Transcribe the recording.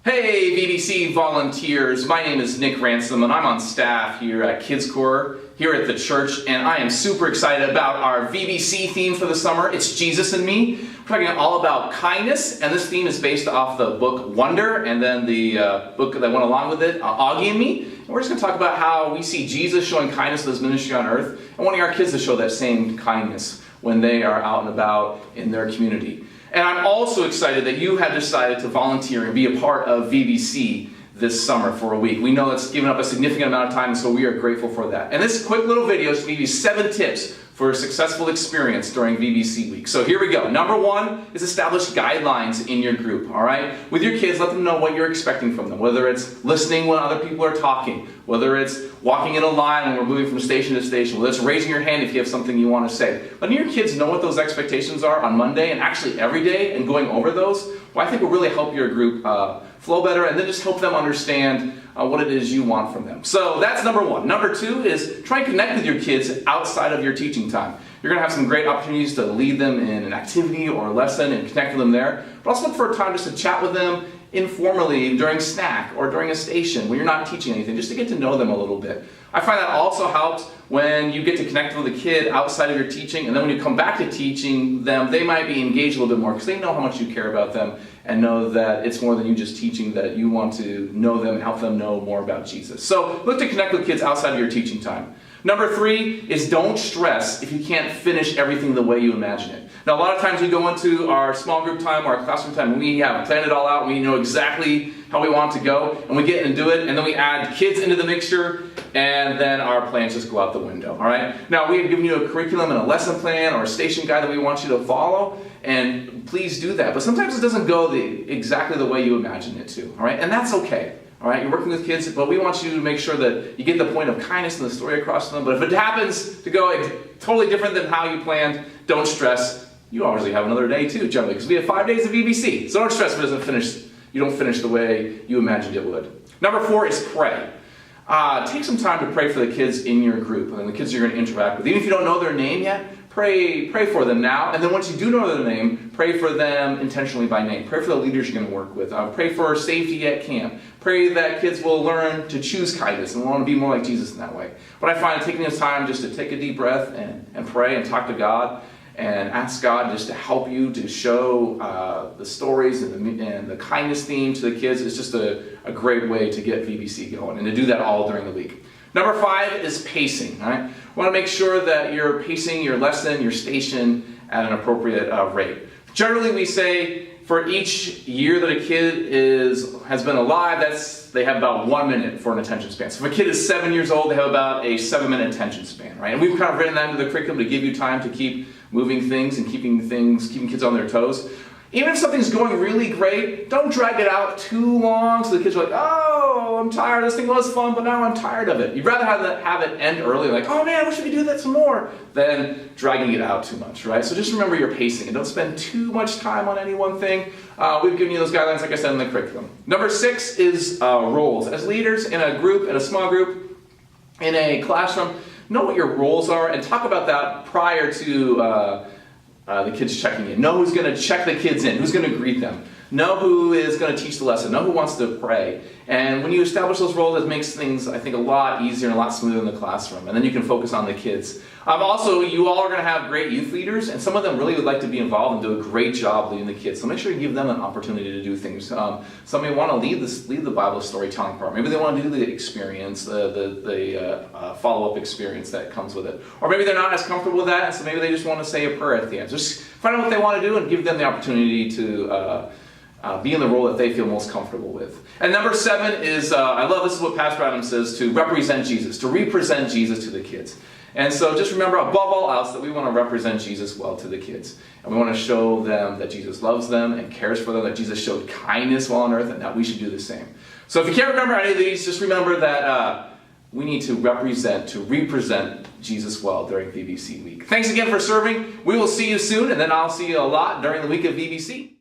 Hey VBC volunteers, my name is Nick Ransom and I'm on staff here at Kids Corps here at the church, and I am super excited about our VBC theme for the summer. It's Jesus and Me. We're talking all about kindness, and this theme is based off the book Wonder and then the book that went along with it, Augie and Me. And we're just going to talk about how we see Jesus showing kindness to his ministry on earth and wanting our kids to show that same kindness when they are out and about in their community. And I'm also excited that you have decided to volunteer and be a part of VBC this summer for a week. We know it's given up a significant amount of time, so we are grateful for that. And this quick little video is to give you 7 tips for a successful experience during VBC week. So here we go. Number 1 is establish guidelines in your group, all right? With your kids, let them know what you're expecting from them, whether it's listening when other people are talking, whether it's walking in a line when we're moving from station to station, whether it's raising your hand if you have something you want to say. Letting your kids know what those expectations are on Monday and actually every day and going over those, well, I think will really help your group flow better, and then just help them understand what it is you want from them. So that's number 1. Number 2 is try and connect with your kids outside of your teaching time. You're going to have some great opportunities to lead them in an activity or a lesson and connect with them there, but also look for a time just to chat with them informally during snack or during a station when you're not teaching anything, just to get to know them a little bit. I find that also helps when you get to connect with a kid outside of your teaching, and then when you come back to teaching them, they might be engaged a little bit more because they know how much you care about them and know that it's more than you just teaching, that you want to know them and help them know more about Jesus. So look to connect with kids outside of your teaching time. Number 3 is don't stress if you can't finish everything the way you imagine it. Now, a lot of times we go into our small group time or our classroom time and we have planned it all out and we know exactly how we want to go, and we get in and do it, and then we add kids into the mixture, and then our plans just go out the window, all right? Now, we have given you a curriculum and a lesson plan or a station guide that we want you to follow, and please do that. But sometimes it doesn't go exactly the way you imagine it to, all right? And that's okay. All right, you're working with kids, but we want you to make sure that you get the point of kindness and the story across to them. But if it happens to go totally different than how you planned, don't stress. You obviously have another day too, generally, because we have 5 days of VBC. So don't stress if it doesn't finish. You don't finish the way you imagined it would. Number 4 is pray. Take some time to pray for the kids in your group and the kids you're going to interact with. Even if you don't know their name yet, pray for them now. And then once you do know their name, pray for them intentionally by name. Pray for the leaders you're going to work with. Pray for safety at camp. Pray that kids will learn to choose kindness and want to be more like Jesus in that way. But I find taking this time just to take a deep breath and pray and talk to God and ask God just to help you to show the stories and the kindness theme to the kids is just a great way to get VBC going, and to do that all during the week. Number 5 is pacing. All right? You want to make sure that you're pacing your lesson, your station at an appropriate rate. Generally, we say for each year that a kid has been alive, they have about 1 minute for an attention span. So if a kid is 7 years old, they have about a 7-minute attention span, right? And we've kind of written that into the curriculum to give you time to keep moving things and keeping kids on their toes. Even if something's going really great, don't drag it out too long so the kids are like, oh, I'm tired, this thing was fun, but now I'm tired of it. You'd rather have it end early, like, oh man, I wish we could do that some more, than dragging it out too much, right? So just remember your pacing and don't spend too much time on any one thing. We've given you those guidelines, like I said, in the curriculum. Number 6 is roles. As leaders in a group, in a small group, in a classroom, know what your roles are and talk about that prior to the kids checking in. Know who's going to check the kids in, who's going to greet them. Know who is going to teach the lesson. Know who wants to pray. And when you establish those roles, it makes things, I think, a lot easier and a lot smoother in the classroom. And then you can focus on the kids. Also, you all are going to have great youth leaders, and some of them really would like to be involved and do a great job leading the kids. So make sure you give them an opportunity to do things. Some may want to lead the Bible storytelling part. Maybe they want to do the experience, the follow-up experience that comes with it. Or maybe they're not as comfortable with that, and so maybe they just want to say a prayer at the end. So just find out what they want to do and give them the opportunity to be in the role that they feel most comfortable with. And number 7 is, I love this is what Pastor Adam says, to represent Jesus, to represent Jesus to the kids. And so just remember, above all else, that we want to represent Jesus well to the kids. And we want to show them that Jesus loves them and cares for them, that Jesus showed kindness while on earth, and that we should do the same. So if you can't remember any of these, just remember that we need to represent Jesus well during VBC week. Thanks again for serving. We will see you soon, and then I'll see you a lot during the week of VBC.